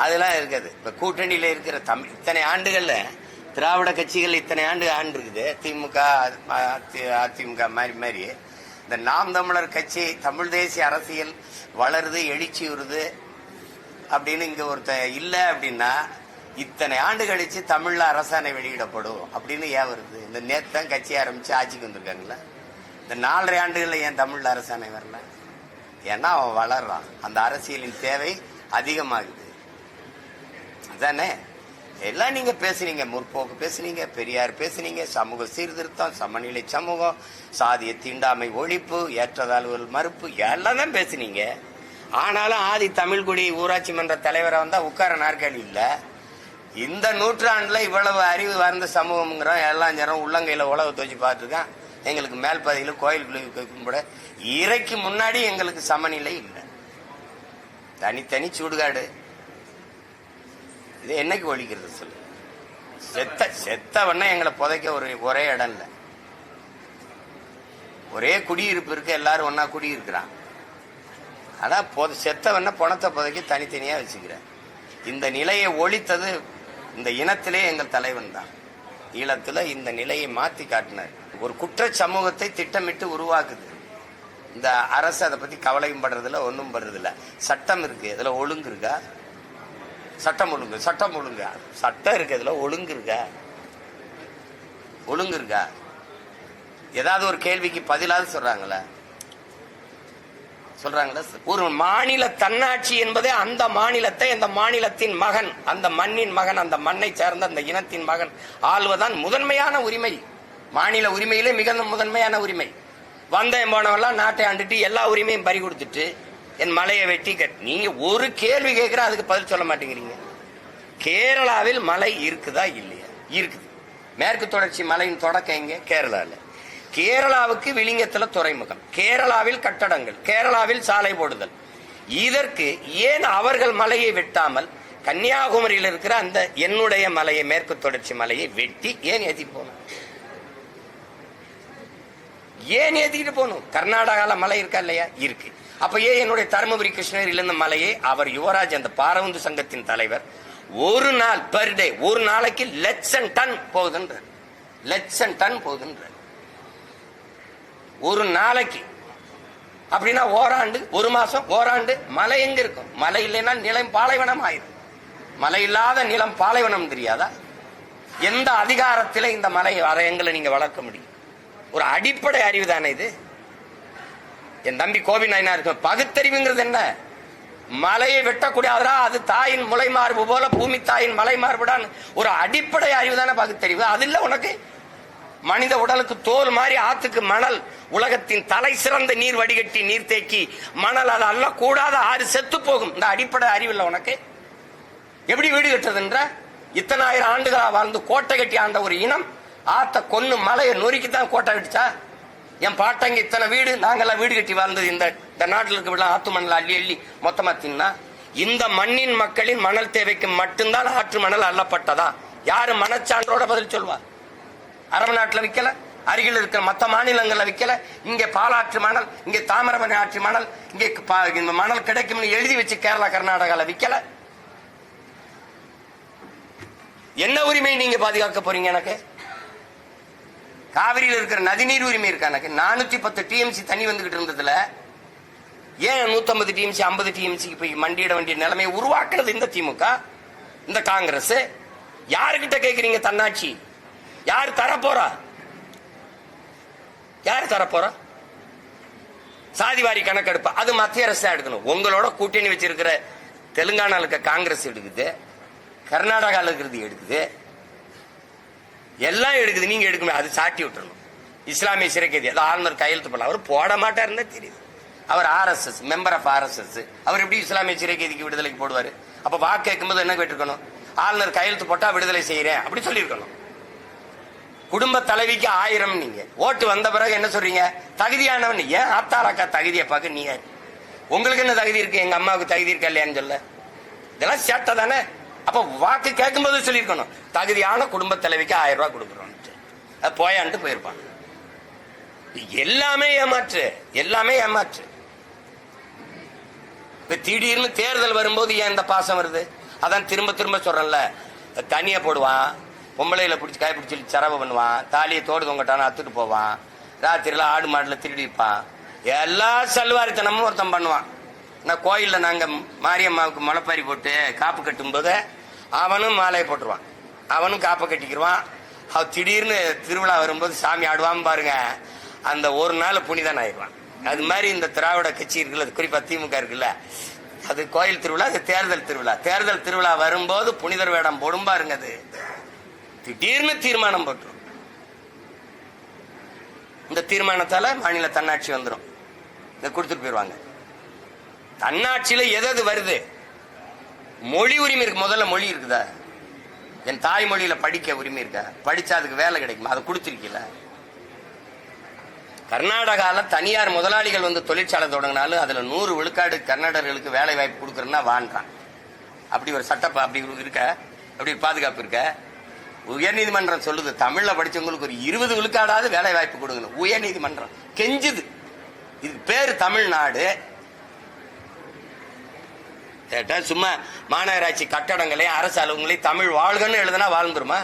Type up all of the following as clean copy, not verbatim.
அதெல்லாம் இருக்காது. இப்ப கூட்டணியில இருக்கிற இத்தனை ஆண்டுகள்ல திராவிட கட்சிகள் இத்தனை ஆண்டு இருக்குது. திமுக அதிமுக மாதிரி இந்த நாம் தமிழர் கட்சி தமிழ் தேசிய அரசியல் வளருது, எழுச்சி வருது அப்படின்னு இங்க ஒருத்த இல்லை அப்படின்னா இத்தனை ஆண்டு கழிச்சு தமிழ்ல அரசாணை வெளியிடப்படும் அப்படின்னு ஏன் வருது? இந்த நேத்து தான் கட்சி ஆரம்பிச்சு ஆட்சிக்கு வந்திருக்காங்களா? இந்த 4.5 ஆண்டுகள்ல ஏன் தமிழ்ல அரசாணை வரல? ஏன்னா அவன் வளர்றான், அந்த அரசியலின் தேவை அதிகமாகுது. அதானே எல்லாம் நீங்க பேசுனீங்க, முற்போக்கு பேசுனீங்க, பெரியார் பேசுனீங்க, சமூக சீர்திருத்தம், சமநிலை சமூகம், சாதிய தீண்டாமை ஒழிப்பு, ஏற்றத்தாழ்வுகள் மறுப்பு, எல்லாம் தான் பேசுனீங்க. ஆனாலும் ஆதி தமிழ்குடி ஊராட்சி மன்ற தலைவரை வந்தா உட்கார நாற்காலி இல்ல. இந்த நூற்றாண்டுல இவ்வளவு அறிவு வார்ந்த சமூகம்ங்கிறோம், எல்லாம் ஜனம் உள்ளங்கையில உழவு துவச்சு பார்த்துருக்கான். எங்களுக்கு மேல் பகுதியில கோயிலுக்குள்ள கும்பிட இறைக்கு முன்னாடி எங்களுக்கு சமநிலை இல்லை, தனித்தனி சுடுகாடு. இது என்னைக்கு ஒழிக்கிறது சொல்லு? செத்தவண்ணா எங்களை புதைக்க ஒரே இடம் இல்லை, ஒரே குடியிருப்பு இருக்கு, எல்லாரும் ஒன்னா குடியிருக்கிறான். ஆனா செத்தவண்ணா பணத்தை புதைக்க தனித்தனியா வச்சுக்கிற இந்த நிலையை ஒழித்தது இந்த இனத்திலே எங்கள் தலைவன் தான். ஈழத்துல இந்த நிலையை மாத்தி காட்டினார். ஒரு குற்ற சமூகத்தை திட்டமிட்டு உருவாக்குது இந்த அரசு. அதை பத்தி கவலையும் படுறதில்ல, ஒன்றும் படுறதில்ல. சட்டம் இருக்கு, இதுல ஒழுங்கு இருக்கா? சட்டம் ஒழுங்கு சட்டம் இருக்கு, இதுல ஒழுங்கு இருக்கா? ஒழுங்கு இருக்கா? ஏதாவது ஒரு கேள்விக்கு பதிலாவது சொல்றாங்களா? ஒரு மாநில தன்னாட்சி என்பதே அந்த மாநிலத்தை, அந்த மாநிலத்தின் மகன், அந்த மண்ணின் மகன், அந்த மண்ணை சேர்ந்த அந்த இனத்தின் மகன் ஆள்வதான் முதன்மையான உரிமை. மாநில உரிமையிலே மிக முதன்மையான உரிமை. வந்தேன் போனவெல்லாம் நாட்டை ஆண்டுட்டு எல்லா உரிமையும் பறி கொடுத்துட்டு என் மலையை வெட்டி நீங்க ஒரு கேள்வி கேட்கிற அதுக்கு பதில் சொல்ல மாட்டேங்கிறீங்க. கேரளாவில் மலை இருக்குதா இல்லையா? இருக்குது. மேற்கு தொடர்ச்சி மலையின் தொடக்கம் எங்க? கேரளாவில். கேரளாவுக்கு விளிங்கத்துல துறைமுகம், கேரளாவில் கட்டடங்கள், கேரளாவில் சாலை போடுதல். இதற்கு ஏன் அவர்கள் மலையை வெட்டாமல் கன்னியாகுமரியில் இருக்கிற அந்த என்னுடைய மலையை, மேற்கு தொடர்ச்சி மலையை வெட்டி ஏன் ஏத்தி போகணும்? ஏன் ஏத்திட்டு போகணும்? கர்நாடகால மலை இருக்கா இல்லையா? இருக்கு. அப்ப ஏன் என்னுடைய தருமபுரி கிருஷ்ணகிரியில இருந்த மலையை அவர் யுவராஜ், அந்த பாரவுந்து சங்கத்தின் தலைவர், ஒரு நாள் பெர் டே, ஒரு நாளைக்கு 1,00,000 டன் போகுதுன்ற, 1,00,000 டன் போகுதுன்ற ஒரு நாளைக்கு. அப்படின்னா ஓராண்டு, ஒரு மாசம், ஓராண்டு மழை எங்க இருக்கும்? மழை இல்லைன்னா நிலம் பாலைவனம் ஆயிரும். மழை இல்லாத நிலம் பாலைவனம் தெரியாதா? எந்த அதிகாரத்தில இந்த மலை எங்களை நீங்க வளர்க்க முடியும்? ஒரு அடிப்படை அறிவு தானே இது. என் தம்பி கோபி நாயனா இருக்கு. பகுத்தறிவுங்கிறது என்ன? மலையை வெட்டக்கூடாதா, அது தாயின் முளை மார்பு போல பூமி தாயின் மலை மார்புடான் ஒரு அடிப்படை அறிவு தானே பகுத்தறிவு. அது இல்ல உனக்கு? மனித உடலுக்கு தோல் மாதிரி ஆத்துக்கு மணல், உலகத்தின் தலை சிறந்த நீர் வடிகட்டி நீர் தேக்கி மணல், அது அல்ல கூடாத ஆறு செத்து போகும். இந்த அடிப்படை அறிவு இல்ல உனக்கு? எப்படி வீடு கட்டுறதுன்ற? இத்தனை ஆயிரம் ஆண்டுகளா வாழ்ந்து கோட்டை கட்டி ஆண்ட ஒரு இனம் ஆத்த கொன்னு மலையை நொறுக்கித்தான் கோட்டை கட்டிச்சா? என் பாட்டங்க இத்தனை வீடு, நாங்கெல்லாம் வீடு கட்டி வாழ்ந்தது இந்த நாட்டில் இருக்க ஆத்து மணல் அள்ளி அள்ளி மொத்தமா தின்னா. இந்த மண்ணின் மக்களின் மணல் தேவைக்கு மட்டும்தான் ஆற்று மணல் அள்ளப்பட்டதா? யாரு மனச்சான்றோட பதில் சொல்வா? அரபு நாட்டுல விக்கல, அருகில் இருக்கிற மற்ற மாநிலங்கள்ல விக்கல. இங்க பாலாற்று மணல், இங்க தாமிரபரணி ஆற்று மணல், இங்க மணல் கிடைக்கும் எழுதி வச்சு கேரளா கர்நாடகால விக்கல. என்ன உரிமை நீங்க பாதுகாக்க போறீங்க? எனக்கு காவிரியில் இருக்கிற நதிநீர் உரிமை இருக்கா? எனக்கு 410 டிஎம்சி தண்ணி வந்துகிட்டு இருந்ததுல ஏன் 150 டிஎம்சி 50 டிஎம்சிக்கு போய் மண்டியிட வேண்டிய நிலைமையை உருவாக்குறது இந்த திமுக, இந்த காங்கிரஸ். யாருக்கிட்ட கேட்கறீங்க தன்னாட்சி? யார் தரப்போறா? யார் தரப்போறா? சாதிவாரி கணக்கெடுப்பு அது மத்திய அரசு எடுக்கணும். உங்களோட கூட்டணி வச்சிருக்கிற தெலுங்கானால இருக்க காங்கிரஸ் எடுக்குது, கர்நாடகாவில் இருக்கிறது எடுக்குது, எல்லாம் எடுக்குது. நீங்க எடுக்கணும், அது சாட்டி விட்டுறணும். இஸ்லாமிய சிறைக்கைதி அது ஆளுநர் கையெழுத்து பண்ணலாம். அவர் போட மாட்டாருன்னு தெரியுது. அவர் RSS மெம்பர் ஆஃப் RSS. அவர் எப்படி இஸ்லாமிய சிறைக்கைதிக்கு விடுதலைக்கு போடுவாரு? அப்ப வாக்கு கேட்கும்போது என்ன கேட்டிருக்கணும்? ஆளுநர் கையெழுத்து போட்டா விடுதலை செய்யறேன் அப்படி சொல்லியிருக்கணும். குடும்ப தலைவிக்கு 1000 நீங்க ஓட்டு வந்த பிறகு என்ன சொல்றீங்க? தகுதியானவன். ஏன் ஆத்தாராக்கா தகுதியை பார்க்க நீங்க? உங்களுக்கு என்ன தகுதி இருக்கு? எங்க அம்மாவுக்கு தகுதி இருக்கா இல்லையான்னு சொல்ல? இதெல்லாம் சேட்டை தானே. அப்ப வாக்கு கேட்கும் போது சொல்லியிருக்கணும், தகுதியான குடும்ப தலைவிக்கு 1000 ரூபாய் கொடுக்குறோம். போயான்ட்டு போயிருப்பாங்க. எல்லாமே ஏமாற்று, எல்லாமே ஏமாற்று. இப்ப திடீர்னு தேர்தல் வரும்போது ஏன் இந்த பாசம் வருது? அதான் திரும்ப திரும்ப சொல்றேன்ல, தனியா போடுவான், பொம்பளையில பிடிச்சி காய பிடிச்சி செலவு பண்ணுவான், தாலியை தோடு தொங்கட்டான அத்துட்டு போவான், ராத்திரில ஆடு மாடுல திருடிப்பான், எல்லா சல்வாரித்தனமும் ஒருத்தன் பண்ணுவான். நான் கோயில்ல நாங்க மாரியம்மாவுக்கு முளைப்பாரி போட்டு காப்பு கட்டும் போது அவனும் மாலையை போட்டுருவான், அவனும் காப்பை கட்டிக்கிடுவான். அவன் திடீர்னு திருவிழா வரும்போது சாமி ஆடுவான் பாருங்க, அந்த ஒரு நாள் புனிதன் ஆயிடுவான். அது மாதிரி இந்த திராவிட கட்சி இருக்குல்ல, குறிப்பா திமுக இருக்குல்ல, அது கோயில் திருவிழா, அது தேர்தல் திருவிழா. தேர்தல் திருவிழா வரும்போது புனிதர் வேடம் போடும் பாருங்க, அது திடீர்னு தீர்மானம் போட்டுரும். இந்த தீர்மானத்தால மாநில தன்னாட்சி வந்துடும், இதை கொடுத்துட்டு போயிருவாங்க. தன்னாட்சியில எது வருது? மொழி உரிமை இருக்கு. முதல்ல மொழி இருக்குதா? என் தாய்மொழியில படிக்க உரிமை இருக்கா? படிச்சா அதுக்கு வேலை கிடைக்குமா? அதை கொடுத்திருக்கீல. கர்நாடகால தனியார் முதலாளிகள் வந்து தொழிற்சாலை தொடங்கினாலும் அதுல 100 விழுக்காடு கர்நாடகர்களுக்கு வேலை வாய்ப்பு கொடுக்கறதுனா வாண்டான். அப்படி ஒரு சட்டம் அப்படி இருக்க, அப்படி பாதுகாப்பு இருக்க. உயர்நீதிமன்றம் சொல்லுது, தமிழ்ல படிச்சவங்களுக்கு ஒரு 20 விழுக்காடாவது வேலை வாய்ப்பு கொடுக்கணும். உயர்நீதிமன்றம் கெஞ்சுது. இதுக்கு பேரு தமிழ்நாடு. கேட்டா சும்மா மாநகராட்சி கட்டடங்களையும் அரசு அலுவலகங்களையும் தமிழ் வாழ்கன்னு எழுதுனா வாழ்ந்துருமா?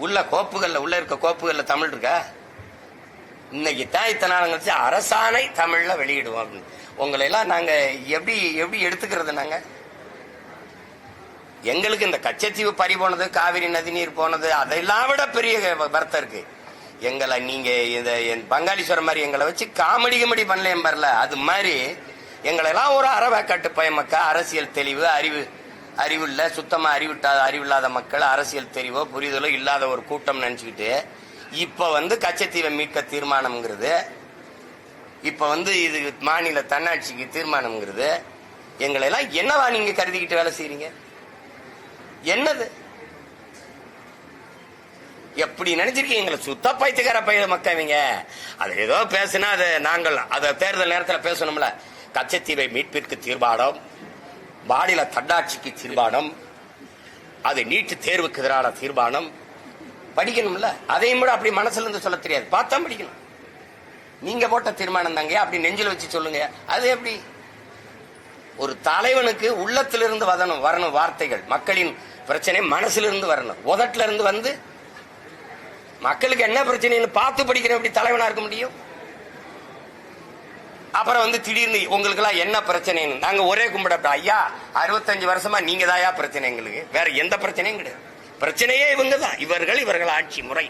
உள்ள கோப்புகள்ல, உள்ள இருக்க கோப்புகள்ல தமிழ் இருக்கா? இன்னைக்கு தான் இத்தனை நாள் கழிச்சு அரசாணை தமிழ்ல வெளியிடுவோம் அப்படின்னு. உங்களை எல்லாம் நாங்க எப்படி எப்படி எடுத்துக்கிறது? நாங்க எங்களுக்கு இந்த கச்சத்தீவு பறி போனது, காவிரி நதி நீர் போனது, அதெல்லாம் விட பெரிய வருத்தம் இருக்கு. எங்களை நீங்க இந்த பங்காளீஸ்வரம் மாதிரி எங்களை வச்சு காமெடி பண்ணலையும் பரல. அது மாதிரி எங்களை எல்லாம் ஒரு அறவேக்காட்டு பயமக்க, அரசியல் தெளிவு, அறிவுள்ள சுத்தமா அறிவில்லாத மக்கள், அரசியல் தெளிவோ புரிதலோ இல்லாத ஒரு கூட்டம் நினைச்சுக்கிட்டு இப்ப வந்து கச்சத்தீவை மீட்க தீர்மானம்ங்கிறது, இப்ப வந்து இது மாநில தன்னாட்சிக்கு தீர்மானம்ங்கிறது, எங்களை எல்லாம் என்னவா நீங்க கருதிக்கிட்டு வேலை செய்றீங்க? என்னது எப்படி நினைச்சிருக்கீங்க? எங்களை சுத்த பைத்துக்கார பைய மக்கவீங்க. அது ஏதோ பேசுனா அது நாங்கள் அதை தேர்தல் நேரத்தில் பேசணும்ல. கச்சத்தீவை மீட்பிற்கு தீர்மானம், மாநில தன்னாட்சிக்கு தீர்மானம், அது நீட்டு தேர்வுக்கு எதிரான தீர்மானம் படிக்கணும்ல. அதையும் கூட அப்படி மனசுல இருந்து சொல்ல தெரியாது, பார்த்தா படிக்கணும். நீங்க போட்ட தீர்மானம் தாங்க அப்படி நெஞ்சில வச்சு சொல்லுங்க. அது எப்படி? ஒரு தலைவனுக்கு உள்ளத்திலிருந்து வரணும் வார்த்தைகள். மக்களின் பிரச்சனை மனசிலிருந்து வரணும், உதட்டுல இருந்து வந்து மக்களுக்கு என்ன பிரச்சனைன்னு பார்த்து படிக்கிற எப்படி தலைவனா இருக்க முடியும்? அப்புறம் வந்து திடீர்னு உங்களுக்கு எல்லாம் என்ன பிரச்சனைன்னு நாங்க ஒரே கும்பிட, ஐயா 65 வருஷமா நீங்க தாயா பிரச்சனை, எங்களுக்கு வேற எந்த பிரச்சனையும் கிடையாது. பிரச்சனையே இவங்க தான், இவர்கள் ஆட்சி முறை.